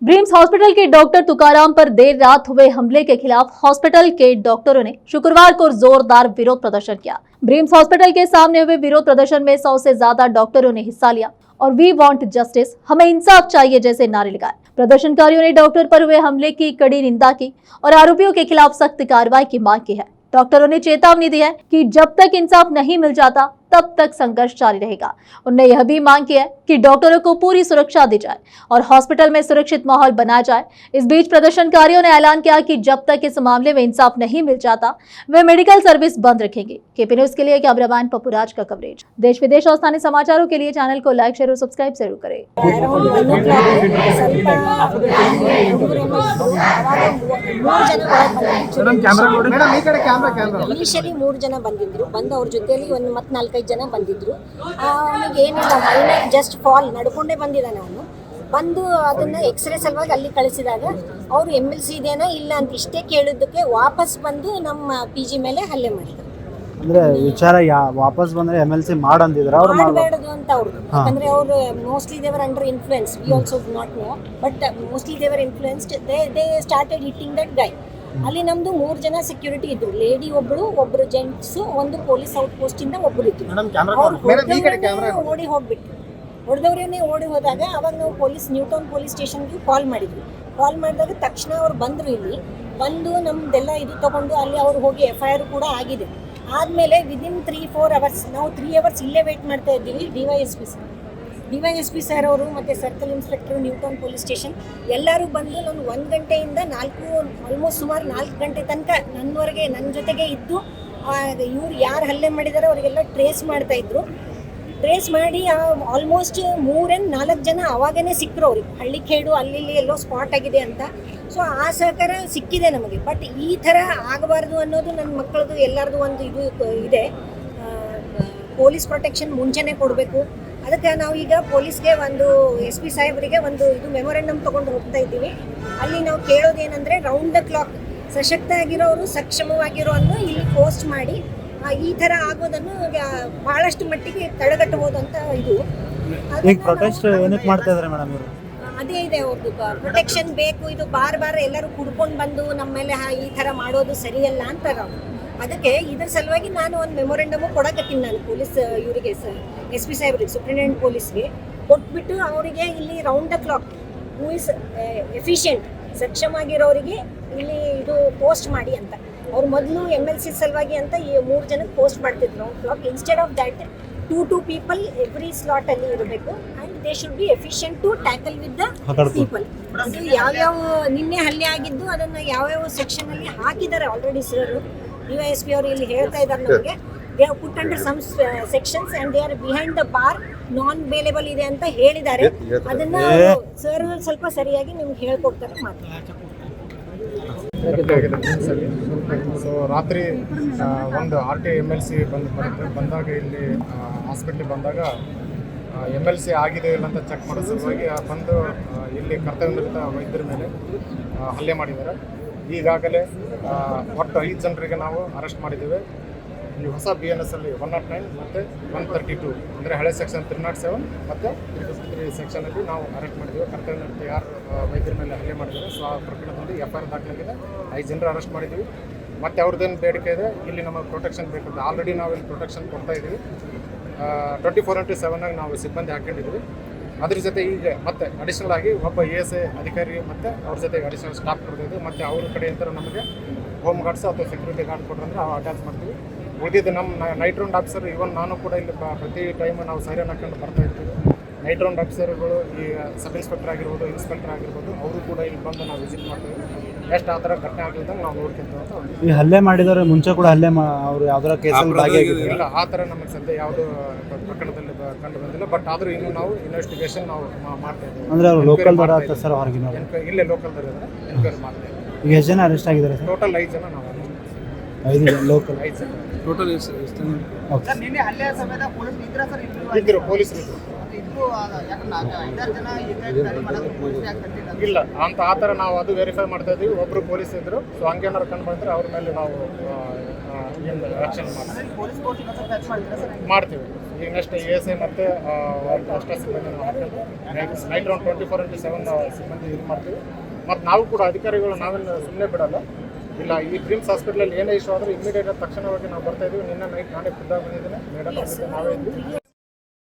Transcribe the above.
ब्रीम्स hospital के doctor Tukaram पर देर रात हुए हमले के खिलाफ हॉस्पिटल के डॉक्टरों ने शुक्रवार को जोरदार विरोध प्रदर्शन किया। ब्रीम्स हॉस्पिटल के सामने हुए विरोध प्रदर्शन में 100 से ज्यादा डॉक्टरों ने हिस्सा लिया और वी वांट जस्टिस, हमें इंसाफ चाहिए जैसे नारे लगाए। प्रदर्शनकारियों ने डॉक्टर पर हुए हमले की कड़ी निंदा की और आरोपियों के खिलाफ सख्त कार्रवाई की मांग की है। डॉक्टरों ने चेतावनी दी है कि जब तक इंसाफ नहीं मिल जाता तब तक संघर्ष जारी रहेगा। उन्होंने यह भी मांग की है कि डॉक्टरों को पूरी सुरक्षा दी जाए और हॉस्पिटल में सुरक्षित माहौल बनाया जाए। इस बीच प्रदर्शनकारियों ने ऐलान किया कि जब तक इस मामले में इंसाफ नहीं मिल जाता वे मेडिकल सर्विस बंद रखेंगे। केपी न्यूज के लिए कैमरामैन पप्पूराज का कवरेज। देश विदेश और स्थानीय समाचारों के लिए चैनल को लाइक, शेयर और सब्सक्राइब जरूर करें। ಇನಿಷಿಯಲಿ 3 ಜನ ಬಂದಿದ್ರು. ಬಂದು ಅವ್ರ ಜೊತೆಯಲ್ಲಿ ಒಂದು 4-5 ಜನ ಬಂದಿದ್ರು. ಅವನಿಗೆ ಏನಿಲ್ಲ, ಮೈನರ್ ಜಸ್ಟ್ ಫಾಲ್, ನಡ್ಕೊಂಡೇ ಬಂದಿದ್ದಾನೆ ಅವನು. ಬಂದು ಅದನ್ನ ಎಕ್ಸ್ರೇ ಸಲುವಾಗಿ ಅಲ್ಲಿ ಕಳಿಸಿದಾಗ ಅವರು MLC ಇದೇನಾ ಇಲ್ಲ ಅಂತ ಇಷ್ಟೇ ಕೇಳಿದ್ದಕ್ಕೆ ವಾಪಸ್ ಬಂದು ನಮ್ಮ PG ಮೇಲೆ ಹಲ್ಲೆ ಮಾಡಿದ್ರು. ಅಂದ್ರೆ ವಿಚಾರ ವಾಪಸ್ ಬಂದ್ರೆ MLC ಮಾಡಂದಿದ್ರು, ಅವ್ರು ಮಾಡಬೇಡದು ಅಂತ ಅವರು. ಯಾಕಂದ್ರೆ ಅವರು mostly they were under influence. We also do not know, but mostly they were influenced. They started hitting that guy. ಅಲ್ಲಿ ನಮ್ದು 3 ಜನ ಸೆಕ್ಯೂರಿಟಿ ಇದ್ರು. ಲೇಡಿ ಒಬ್ರು ಜೆಂಟ್ಸ್, ಒಂದು ಪೊಲೀಸ್ ಔಟ್ ಪೋಸ್ಟ್ ಇಂದ ಒಬ್ರು ಇದ್ರು. ಓಡಿ ಹೋಗ್ಬಿಟ್ರು. ಹೊಡೆದವ್ರೇನೆ ಓಡಿ ಹೋದಾಗ ಅವಾಗ ನಾವು ನ್ಯೂಟೌನ್ ಪೊಲೀಸ್ ಸ್ಟೇಷನ್ಗೆ ಕಾಲ್ ಮಾಡಿದ್ವಿ. ಕಾಲ್ ಮಾಡಿದಾಗ ತಕ್ಷಣ ಅವ್ರು ಬಂದರು. ಇಲ್ಲಿ ಬಂದು ನಮ್ದೆಲ್ಲ ಇದು ತಗೊಂಡು ಅಲ್ಲಿ ಅವ್ರು ಹೋಗಿ FIR ಕೂಡ ಆಗಿದೆ. ಆದಮೇಲೆ ವಿದಿನ್ 3-4 ಅವರ್ಸ್ ನಾವು 3 ಅವರ್ಸ್ ಇಲ್ಲೇ ವೇಟ್ ಮಾಡ್ತಾ ಇದ್ದೀವಿ. DYSP ಸರ್ ಅವರು ಮತ್ತು circle inspector new town police station ಎಲ್ಲರೂ ಬಂದು ನಾನು 1 ಗಂಟೆಯಿಂದ ಆಲ್ಮೋಸ್ಟ್ ಸುಮಾರು 4 ಗಂಟೆ ತನಕ ನನ್ನ ಜೊತೆಗೆ ಇದ್ದು ಇವ್ರು ಯಾರು ಹಲ್ಲೆ ಮಾಡಿದಾರೋ ಅವರಿಗೆಲ್ಲ ಟ್ರೇಸ್ ಮಾಡ್ತಾಯಿದ್ರು. ಟ್ರೇಸ್ ಮಾಡಿ ಆಲ್ಮೋಸ್ಟ್ 3-4 ಜನ ಅವಾಗೇ ಸಿಕ್ಕರು ಅವ್ರಿಗೆ. ಹಳ್ಳಿಖೇಡು ಅಲ್ಲಿ ಎಲ್ಲೋ ಸ್ಪಾಟ್ ಆಗಿದೆ ಅಂತ. ಸೊ ಆ ಸಹಕಾರ ಸಿಕ್ಕಿದೆ ನಮಗೆ. ಬಟ್ ಈ ಥರ ಆಗಬಾರ್ದು ಅನ್ನೋದು ನನ್ನ ಮಕ್ಕಳದು ಎಲ್ಲರದು ಒಂದು ಇದು ಇದೆ. ಪೊಲೀಸ್ ಪ್ರೊಟೆಕ್ಷನ್ ಮುಂಚೆನೇ ಕೊಡಬೇಕು. ಅದಕ್ಕೆ ನಾವು ಈಗ ಪೊಲೀಸ್ಗೆ ಒಂದು SP ಸಾಹೇಬರಿಗೆ ಒಂದು ಇದು ಮೆಮೊರೆಂಡಮ್ ತೊಗೊಂಡು ಹೋಗ್ತಾ ಇದ್ದೀವಿ. ಅಲ್ಲಿ ನಾವು ಕೇಳೋದೇನೆಂದರೆ ರೌಂಡ್ ದ ಕ್ಲಾಕ್ ಸಶಕ್ತ ಆಗಿರೋರು, ಸಕ್ಷಮವಾಗಿರೋನ್ನು ಇಲ್ಲಿ ಪೋಸ್ಟ್ ಮಾಡಿ ಈ ಥರ ಆಗೋದನ್ನು ಬಹಳಷ್ಟು ಮಟ್ಟಿಗೆ ತಡೆಗಟ್ಟಬಹುದು ಅಂತ ಇದು. ಈಗ ಪ್ರೊಟೆಸ್ಟ್ ಏನಕ್ಕೆ ಮಾಡ್ತಾ ಇದ್ದಾರೆ ಮೇಡಮ್ ಇವರು? ಅದೇ ಇದೆ ಅವ್ರದ್ದು ಪ್ರೊಟೆಕ್ಷನ್ ಬೇಕು. ಇದು ಬಾರ್ ಎಲ್ಲರೂ ಕುಡ್ಕೊಂಡು ಬಂದು ನಮ್ಮ ಮೇಲೆ ಈ ಥರ ಮಾಡೋದು ಸರಿಯಲ್ಲ ಅಂತಾರೆ ಅವರು. ಅದಕ್ಕೆ ಇದರ ಸಲುವಾಗಿ ನಾನು ಒಂದು ಮೆಮೊರೆಂಡಮು ಕೊಡಕತ್ತೀನಿ. ನಾನು ಪೊಲೀಸ್ ಇವರಿಗೆ SP ಸಾಹೇಬ್ರಿಗೆ, ಸೂಪ್ರಿಂಟೆಂಡೆಂಟ್ ಪೊಲೀಸ್ಗೆ ಕೊಟ್ಬಿಟ್ಟು ಅವರಿಗೆ ಇಲ್ಲಿ round the clock who is efficient, ಸಕ್ಷಮವಾಗಿರೋರಿಗೆ ಇಲ್ಲಿ ಇದು ಪೋಸ್ಟ್ ಮಾಡಿ ಅಂತ. ಅವ್ರು ಮೊದಲು MLC ಸಲುವಾಗಿ ಅಂತ ಈ 3 ಜನಕ್ಕೆ ಪೋಸ್ಟ್ ಮಾಡ್ತಿದ್ರು round clock. Instead of that 2 people every slot ಅಲ್ಲಿ ಇರಬೇಕು and they should be efficient to tackle with the people. ಅದು ಯಾವ್ಯಾವ ನಿನ್ನೆ ಹಲ್ಲೆ ಆಗಿದ್ದು ಅದನ್ನು ಯಾವ್ಯಾವ ಸೆಕ್ಷನಲ್ಲಿ ಹಾಕಿದ್ದಾರೆ ಆಲ್ರೆಡಿ ಸರ್. DYSP ಅವರು ಇಲ್ಲಿ ಹೇಳ್ತಾ ಇದ್ದಾರೆ ನಮಗೆ. They have put under some sections and they are behind the bar, non bailable ಇದೆ ಅಂತ ಹೇಳಿದ್ದಾರೆ. ಅದನ್ನು ಸರ್ ಸ್ವಲ್ಪ ಸರಿಯಾಗಿ ನಿಮ್ಗೆ ಹೇಳ್ಕೊಡ್ತಾರೆ ಮಾತು. ಸೊ ರಾತ್ರಿ ಒಂದು RT MLC ಬಂದಾಗ ಇಲ್ಲಿ ಹಾಸ್ಪಿಟ್ಲಿಗೆ ಬಂದಾಗ MLC ಆಗಿದೆ ಇಲ್ಲ ಅಂತ ಚೆಕ್ ಮಾಡೋ ಸಲುವಾಗಿ ಬಂದು ಇಲ್ಲಿ ಕರ್ತವ್ಯನಿರತ ವೈದ್ಯರ ಮೇಲೆ ಹಲ್ಲೆ ಮಾಡಿದ್ದಾರೆ. ಈಗಾಗಲೇ ಒಟ್ಟು 5 ಜನರಿಗೆ ನಾವು ಅರೆಸ್ಟ್ ಮಾಡಿದ್ದೇವೆ. ಈ ಹೊಸ BNS ಅಲ್ಲಿ 109 ಮತ್ತು 132 ಅಂದರೆ ಹಳೆ ಸೆಕ್ಷನ್ 307 ಮತ್ತು 353 ಸೆಕ್ಷನಲ್ಲಿ ನಾವು ಅರೆಸ್ಟ್ ಮಾಡಿದ್ದೇವೆ. ಕರ್ತವ್ಯನಿರತ ಯಾರು ವೈದ್ಯರ ಮೇಲೆ ಹಲ್ಲೆ ಮಾಡಿದ್ದಾರೆ, ಸೊ ಆ ಪ್ರಕರಣದಲ್ಲಿ FIR ದಾಖಲಾಗಿದೆ. 5 ಜನರು ಅರೆಸ್ಟ್ ಮಾಡಿದ್ದೀವಿ. ಮತ್ತು ಅವ್ರದ್ದೇನು ಬೇಡಿಕೆ ಇದೆ, ಇಲ್ಲಿ ನಮಗೆ ಪ್ರೊಟೆಕ್ಷನ್ ಬೇಕು. ಆಲ್ರೆಡಿ ನಾವು ಇಲ್ಲಿ ಪ್ರೊಟೆಕ್ಷನ್ ಕೊಡ್ತಾ ಇದ್ದೀವಿ. 24/7 ನಾವು ಸಿಬ್ಬಂದಿ ಹಾಕೊಂಡಿದ್ದೀವಿ. ಅದ್ರ ಜೊತೆ ಈಗ ಮತ್ತೆ ಅಡಿಷನಲ್ ಆಗಿ ಒಬ್ಬ ASI ಅಧಿಕಾರಿ ಮತ್ತು ಅವ್ರ ಜೊತೆಗೆ ಅಡಿಷನಲ್ ಸ್ಟಾಫ್ ಕೊಡ್ತಿದ್ವಿ. ಮತ್ತು ಅವ್ರ ಕಡೆಯಿಂದ ನಮಗೆ ಹೋಮ್ ಗಾರ್ಡ್ಸ್ ಅಥವಾ ಸೆಕ್ಯೂರಿಟಿ ಗಾರ್ಡ್ ಕೊಟ್ಟರೆ ನಾವು ಅಟ್ಯಾಚ್ ಮಾಡ್ತೀವಿ. ಉಳಿದಿದ್ದು ನಮ್ಮ ನೈಟ್ ರೌಂಡ್ ಆಫೀಸರ್, ಇವನ್ ನಾನು ಕೂಡ ಇಲ್ಲಿ ಪ್ರತಿ ಟೈಮ್ ನಾವು ಸೈರನ್ ಹಾಕೊಂಡು ಬರ್ತಾ ಇರ್ತೀವಿ. ನೈಟ್ ರೌಂಡ್ ಆಫೀಸರ್ಗಳು ಈ ಸಬ್ ಇನ್ಸ್ಪೆಕ್ಟರ್ ಆಗಿರ್ಬೋದು, ಇನ್ಸ್ಪೆಕ್ಟರ್ ಆಗಿರ್ಬೋದು, ಅವರು ಕೂಡ ಇಲ್ಲಿ ಬಂದು ನಾವು ವಿಸಿಟ್ ಮಾಡ್ತೀವಿ. ಎಷ್ಟು ಆ ಥರ ಘಟನೆ ಆಗಲಿದ್ದಂಗೆ ನಾವು ನೋಡ್ಕೊಂತೀವಿ ಅಂತ. ಈ ಹಲ್ಲೆ ಮಾಡಿದವರು ಮುಂಚೆ ಕೂಡ ಅವರು ಯಾವ್ದಾರ ಕೇಸಲ್ಲಿ ಭಾಗಿಯಾಗಿದ್ದಾರೆ? ಇಲ್ಲ, ಆ ಥರ ನಮಗೆ ಸದ್ಯ ಯಾವುದೋ ಪ್ರಕರಣದಲ್ಲಿ ಕಂಡು ಬಂದಿಲ್ಲ. ಬಟ್ ಆದರೂ ಇನ್ನೂ ನಾವು ಇನ್ವೆಸ್ಟಿಗೇಷನ್ ನಾವು ಮಾಡ್ತಾ ಇದ್ದೀವಿ. ಅಂದರೆ ಅವರು ಲೋಕಲ್ದವರ ಸರ್ ಹೊರಗಿನ ಇಲ್ಲೇ ಲೋಕಲ್ದವ್ರು ಇದ್ದಾರೆ, ಎನ್ಕ್ವೈರಿ ಮಾಡ್ತಾ ಇದ್ದೀವಿ. ಈಗ ಎಷ್ಟು ಜನ ಅರೆಸ್ಟ್ ಆಗಿದ್ದಾರೆ ಸರ್? ಟೋಟಲ್ 5 ಜನ ನಾವು 5 ಜನ ಲೋಕಲ್. 5 ಜನ ಟೋಟಲ್ ಇದ್ದರು, ಪೊಲೀಸರು ಇದ್ದರು. ತಪ್ಪು ಯಾಕಂದ್ರೆ 5-6 ಜನ ಈಗ ಗಾಡಿ ಮಾಡೋದು ಪೊಲೀಸ್ ಯಾಕೆ ಕಟ್ಟಿಲ್ಲ? ಇಲ್ಲ ಅಂತ ಆ ಥರ ನಾವು ಅದು ವೆರಿಫೈ ಮಾಡ್ತಾ ಇದ್ದೀವಿ. ಒಬ್ಬರು ಪೊಲೀಸ್ ಇದ್ದರು, ಸೊ ಹಂಗೇನಾರು ಕಂಡು ಬಂದರೆ ಅವ್ರ ಮೇಲೆ ನಾವು ಏನು ಆ್ಯಕ್ಷನ್ ಮಾಡ್ತೀವಿ. ಪೊಲೀಸ್ ಫೋರ್ಸ್ ಇನ್ನೊಂದು ಟಚ್ ಮಾಡ್ತೀರಾ ಸರ್? ಮಾಡ್ತೀವಿ. ಈಗ ನೆಕ್ಸ್ಟ್ ASI ಮತ್ತು ಅಷ್ಟೇ ಸಿಬ್ಬಂದಿ ನಾವು ಹಾಕೊಂಡು ನೈಟ್ ರೌಂಡ್ 24/7 ಸಿಬ್ಬಂದಿ ಇದು ಮಾಡ್ತೀವಿ. ಮತ್ತು ನಾವು ಕೂಡ ಅಧಿಕಾರಿಗಳು ನಾವೇನು ಸುಮ್ಮನೆ ಬಿಡಲ್ಲ. ಇಲ್ಲ, ಈ ಡ್ರೀಮ್ಸ್ ಹಾಸ್ಪಿಟಲಲ್ಲಿ ಏನೇ ಇಶ್ಯೂ ಆದರೂ ಇಮಿಡಿಯೇಟ್ ತಕ್ಷಣವಾಗಿ ನಾವು ಬರ್ತಾ ಇದ್ದೀವಿ. ನಿನ್ನೆ ನೈಟ್ ನಾನೇ ಖುದ್ದಾಗಿ ಬಂದಿದ್ದೇನೆ, ಮೇಡಮ್ ನಾವೇ ಇದ್ವಿ.